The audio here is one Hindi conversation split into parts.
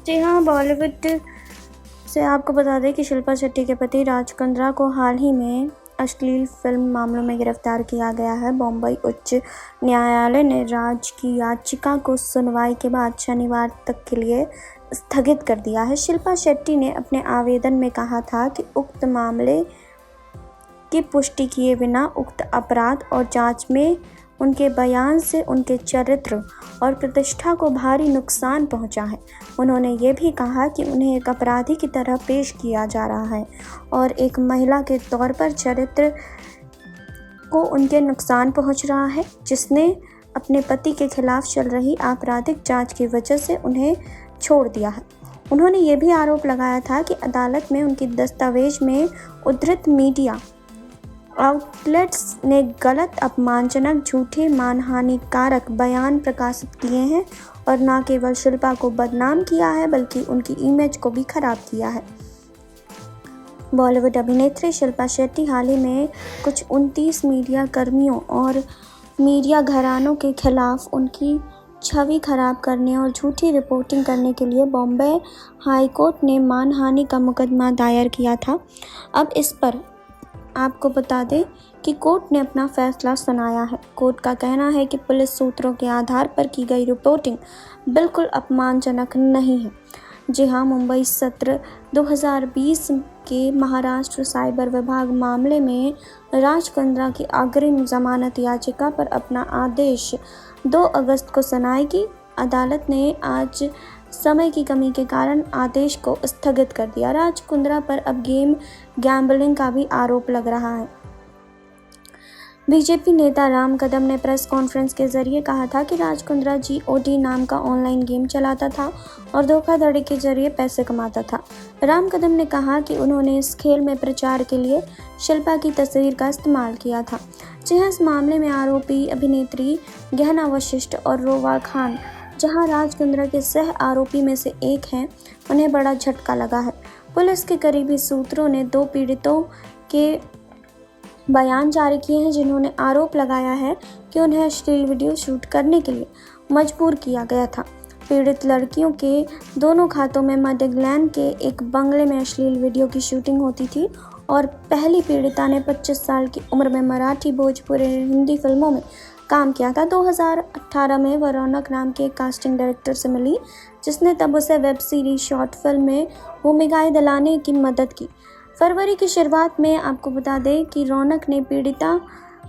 जी हाँ, बॉलीवुड से आपको बता दें कि शिल्पा शेट्टी के पति राज कुंद्रा को हाल ही में अश्लील फिल्म मामलों में गिरफ्तार किया गया है। बॉम्बई उच्च न्यायालय ने राज की याचिका को सुनवाई के बाद शनिवार तक के लिए स्थगित कर दिया है। शिल्पा शेट्टी ने अपने आवेदन में कहा था कि उक्त मामले की पुष्टि किए बिना उक्त अपराध और जांच में उनके बयान से उनके चरित्र और प्रतिष्ठा को भारी नुकसान पहुंचा है। उन्होंने ये भी कहा कि उन्हें एक अपराधी की तरह पेश किया जा रहा है और एक महिला के तौर पर चरित्र को उनके नुकसान पहुंच रहा है, जिसने अपने पति के खिलाफ चल रही आपराधिक जांच की वजह से उन्हें छोड़ दिया है। उन्होंने ये भी आरोप लगाया था कि अदालत में उनकी दस्तावेज में उद्धृत मीडिया आउटलेट्स ने गलत, अपमानजनक, झूठे, मानहानिकारक बयान प्रकाशित किए हैं और न केवल शिल्पा को बदनाम किया है बल्कि उनकी इमेज को भी खराब किया है। बॉलीवुड अभिनेत्री शिल्पा शेट्टी हाल ही में कुछ 29 मीडिया कर्मियों और मीडिया घरानों के खिलाफ उनकी छवि खराब करने और झूठी रिपोर्टिंग करने के लिए बॉम्बे हाई कोर्ट ने मानहानि का मुकदमा दायर किया था। अब इस पर आपको बता दें कि कोर्ट ने अपना फैसला सुनाया है। कोर्ट का कहना है कि पुलिस सूत्रों के आधार पर की गई रिपोर्टिंग बिल्कुल अपमानजनक नहीं है। जी हाँ, मुंबई सत्र 2020 के महाराष्ट्र साइबर विभाग मामले में राज कुंद्रा की अग्रिम जमानत याचिका पर अपना आदेश 2 अगस्त को सुनाएगी। अदालत ने आज समय की कमी के कारण आदेश को स्थगित कर दिया। राज कुंद्रा पर अब गैम्बलिंग का भी आरोप लग रहा है। बीजेपी नेता राम कदम ने प्रेस कॉन्फ्रेंस के जरिए कहा था कि राज कुंद्रा GOD नाम का ऑनलाइन गेम चलाता था और धोखाधड़ी के जरिए पैसे कमाता था। राम कदम ने कहा कि उन्होंने इस खेल में प्रचार के लिए शिल्पा की तस्वीर का इस्तेमाल किया था। जी हाँ, इस मामले में आरोपी अभिनेत्री गहना वशिष्ठ और रोवा खान, जहां राज कुंद्रा के सह आरोपी में से एक हैं, उन्हें बड़ा झटका लगा है। पुलिस के करीबी सूत्रों ने 2 पीड़ितों के बयान जारी किए हैं, जिन्होंने आरोप लगाया है कि उन्हें अश्लील वीडियो शूट करने के लिए मजबूर किया गया था। पीड़ित लड़कियों के दोनों खातों में मध्य ग्लैन के एक बंगले में अश्लील वीडियो की शूटिंग होती थी और पहली पीड़िता ने 25 साल की उम्र में मराठी, भोजपुरी, हिंदी फिल्मों में काम किया था। 2018 में वह रौनक नाम के एक कास्टिंग डायरेक्टर से मिली, जिसने तब उसे वेब सीरीज शॉर्ट फिल्म में भूमिकाएं दिलाने की मदद की। फरवरी की शुरुआत में आपको बता दें कि रौनक ने पीड़िता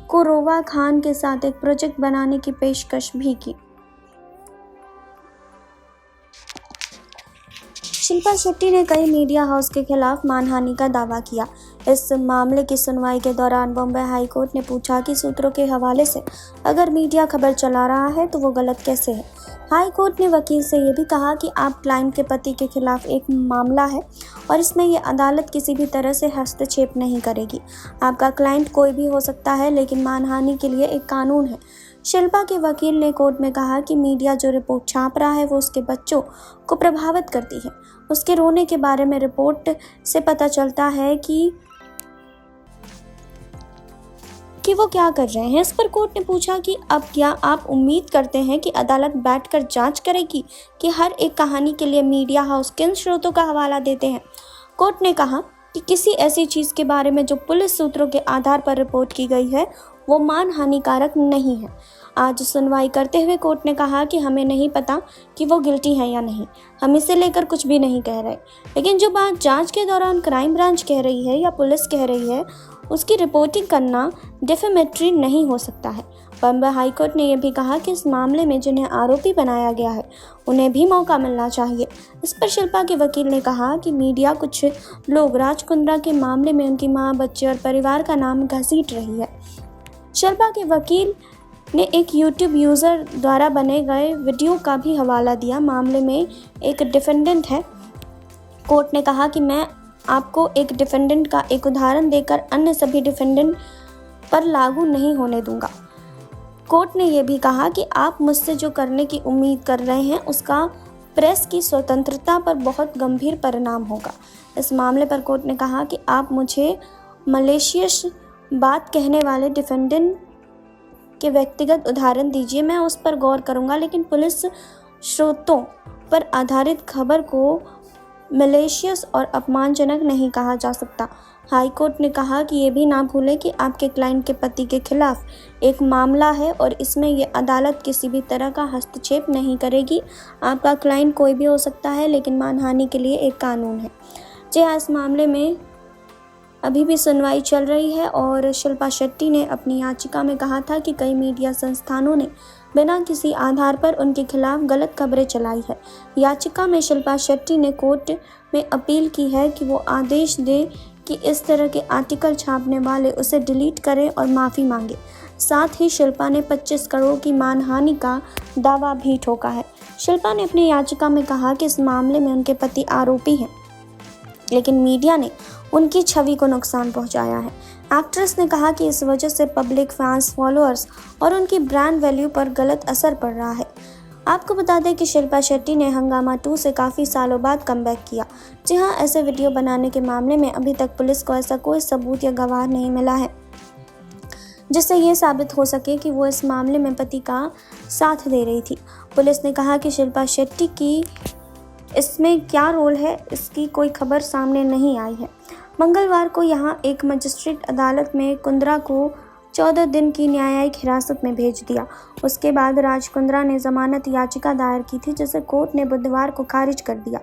को रोवा खान के साथ एक प्रोजेक्ट बनाने की पेशकश भी की। शिल्पा शेट्टी ने कई मीडिया हाउस के खिलाफ मानहानि का दावा किया। इस मामले की सुनवाई के दौरान बॉम्बे हाई कोर्ट ने पूछा कि सूत्रों के हवाले से अगर मीडिया खबर चला रहा है तो वो गलत कैसे है। हाई कोर्ट ने वकील से ये भी कहा कि आप क्लाइंट के पति के खिलाफ एक मामला है और इसमें ये अदालत किसी भी तरह से हस्तक्षेप नहीं करेगी। आपका क्लाइंट कोई भी हो सकता है, लेकिन मानहानि के लिए एक कानून है। शिल्पा के वकील ने कोर्ट में कहा कि मीडिया जो रिपोर्ट छाप रहा है वो उसके बच्चों को प्रभावित करती है। उसके रोने के बारे में रिपोर्ट से पता चलता है कि वो क्या कर रहे हैं। इस पर कोर्ट ने पूछा कि अब क्या आप उम्मीद करते हैं कि अदालत बैठकर जांच करेगी कि हर एक कहानी के लिए मीडिया हाउस किन स्रोतों का हवाला देते हैं। कोर्ट ने कहा कि किसी ऐसी चीज़ के बारे में जो पुलिस सूत्रों के आधार पर रिपोर्ट की गई है वो मानहानिकारक नहीं है। आज सुनवाई करते हुए कोर्ट ने कहा कि हमें नहीं पता कि वो गिल्टी है या नहीं, हम इसे लेकर कुछ भी नहीं कह रहे, लेकिन जो बात जांच के दौरान क्राइम ब्रांच कह रही है या पुलिस कह रही है उसकी रिपोर्टिंग करना डिफेमेटरी नहीं हो सकता है। बॉम्बे हाई कोर्ट ने यह भी कहा कि इस मामले में जिन्हें आरोपी बनाया गया है उन्हें भी मौका मिलना चाहिए। इस पर शिल्पा के वकील ने कहा कि मीडिया कुछ लोग राज कुंद्रा के मामले में उनकी मां, बच्चे और परिवार का नाम घसीट रही है। शिल्पा के वकील ने एक YouTube यूज़र द्वारा बने गए वीडियो का भी हवाला दिया। मामले में एक डिफेंडेंट है। कोर्ट ने कहा कि मैं आपको एक डिफेंडेंट का एक उदाहरण देकर अन्य सभी डिफेंडेंट पर लागू नहीं होने दूंगा। कोर्ट ने यह भी कहा कि आप मुझसे जो करने की उम्मीद कर रहे हैं उसका प्रेस की स्वतंत्रता पर बहुत गंभीर परिणाम होगा। इस मामले पर कोर्ट ने कहा कि आप मुझे मलेशियस बात कहने वाले डिफेंडेंट के व्यक्तिगत उदाहरण दीजिए, मैं उस पर गौर करूंगा, लेकिन पुलिस स्रोतों पर आधारित खबर को मैलिशियस और अपमानजनक नहीं कहा जा सकता। हाईकोर्ट ने कहा कि ये भी ना भूलें कि आपके क्लाइंट के पति के खिलाफ एक मामला है और इसमें ये अदालत किसी भी तरह का हस्तक्षेप नहीं करेगी। आपका क्लाइंट कोई भी हो सकता है, लेकिन मानहानि के लिए एक कानून है। जी हाँ, इस मामले में अभी भी सुनवाई चल रही है और शिल्पा शेट्टी ने अपनी याचिका में कहा था कि कई मीडिया संस्थानों ने बिना किसी आधार पर उनके खिलाफ गलत खबरें चलाई है। याचिका में शिल्पा शेट्टी ने कोर्ट में अपील की है कि वो आदेश दे कि इस तरह के आर्टिकल छापने वाले उसे डिलीट करें और माफ़ी मांगे। साथ ही शिल्पा ने 25 करोड़ की मानहानि का दावा भी ठोका है। शिल्पा ने अपनी याचिका में कहा कि इस मामले में उनके पति आरोपी हैं, लेकिन मीडिया ने उनकी छवि को नुकसान पहुंचाया है। एक्ट्रेस ने कहा कि इस वजह से पब्लिक, फैंस, फॉलोअर्स और उनकी ब्रांड वैल्यू पर गलत असर पड़ रहा है। आपको बता दें कि शिल्पा शेट्टी ने हंगामा 2 से काफ़ी सालों बाद कमबैक किया। जी हाँ, ऐसे वीडियो बनाने के मामले में अभी तक पुलिस को ऐसा कोई सबूत या गवाह नहीं मिला है जिससे ये साबित हो सके कि वो इस मामले में पति का साथ दे रही थी। पुलिस ने कहा कि शिल्पा शेट्टी की इसमें क्या रोल है, इसकी कोई खबर सामने नहीं आई है। मंगलवार को यहाँ एक मजिस्ट्रेट अदालत में कुंद्रा को 14 दिन की न्यायिक हिरासत में भेज दिया। उसके बाद राज कुंद्रा ने जमानत याचिका दायर की थी, जिसे कोर्ट ने बुधवार को खारिज कर दिया।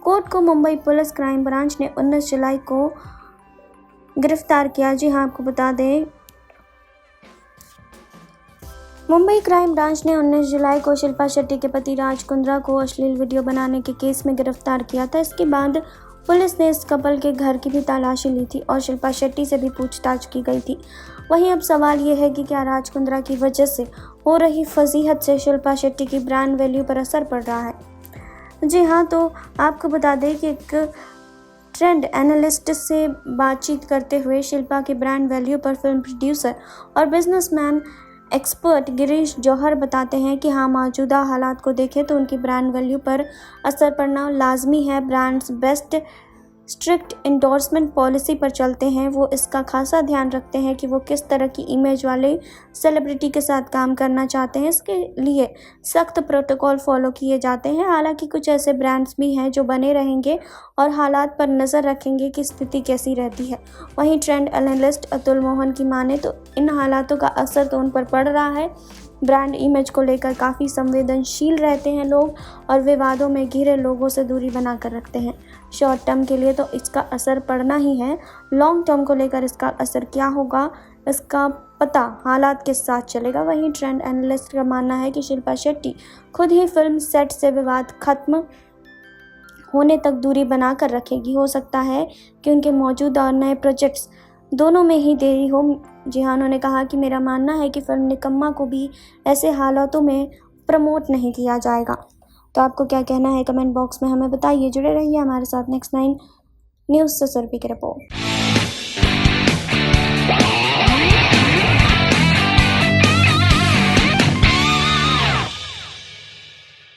कोर्ट को मुंबई पुलिस क्राइम ब्रांच ने 19 जुलाई को गिरफ्तार किया। जी हाँ, आपको बता दें, मुंबई क्राइम ब्रांच ने 19 जुलाई को शिल्पा शेट्टी के पति राज कुंद्रा को अश्लील वीडियो बनाने के केस में गिरफ्तार किया था। इसके बाद पुलिस ने इस कपल के घर की भी तलाशी ली थी और शिल्पा शेट्टी से भी पूछताछ की गई थी। वहीं अब सवाल ये है कि क्या राज कुंद्रा की वजह से हो रही फजीहत से शिल्पा शेट्टी की ब्रांड वैल्यू पर असर पड़ रहा है। जी हाँ, तो आपको बता दें कि एक ट्रेंड एनालिस्ट से बातचीत करते हुए शिल्पा की ब्रांड वैल्यू पर फिल्म प्रोड्यूसर और बिजनेसमैन एक्सपर्ट गिरीश जौहर बताते हैं कि हाँ, मौजूदा हालात को देखें तो उनकी ब्रांड वैल्यू पर असर पड़ना लाजमी है। Brands best strict endorsement policy पर चलते हैं। वो इसका खासा ध्यान रखते हैं कि वो किस तरह की इमेज वाले सेलिब्रिटी के साथ काम करना चाहते हैं। इसके लिए सख्त प्रोटोकॉल फॉलो किए जाते हैं। हालांकि कुछ ऐसे ब्रांड्स भी हैं जो बने रहेंगे और हालात पर नज़र रखेंगे कि स्थिति कैसी रहती है। वहीं ट्रेंड एनालिस्ट अतुल मोहन की माने तो इन हालातों का असर तो उन पर पड़ रहा है। ब्रांड इमेज को लेकर काफ़ी संवेदनशील रहते हैं लोग और विवादों में घिरे लोगों से दूरी बना कर रखते हैं। शॉर्ट टर्म के लिए तो इसका असर पड़ना ही है, लॉन्ग टर्म को लेकर इसका असर क्या होगा, इसका पता हालात के साथ चलेगा। वहीं ट्रेंड एनालिस्ट का मानना है कि शिल्पा शेट्टी खुद ही फिल्म सेट से विवाद खत्म होने तक दूरी बना कर रखेगी। हो सकता है कि उनके मौजूदा और नए प्रोजेक्ट्स दोनों में ही देरी हो। जी हाँ, उन्होंने कहा कि मेरा मानना है कि फिल्म निकम्मा को भी ऐसे हालातों में प्रमोट नहीं किया जाएगा। तो आपको क्या कहना है कमेंट बॉक्स में हमें बताइए। जुड़े रहिए हमारे साथ। नेक्स्ट 9 न्यूज़ से सुरभि की रिपोर्ट।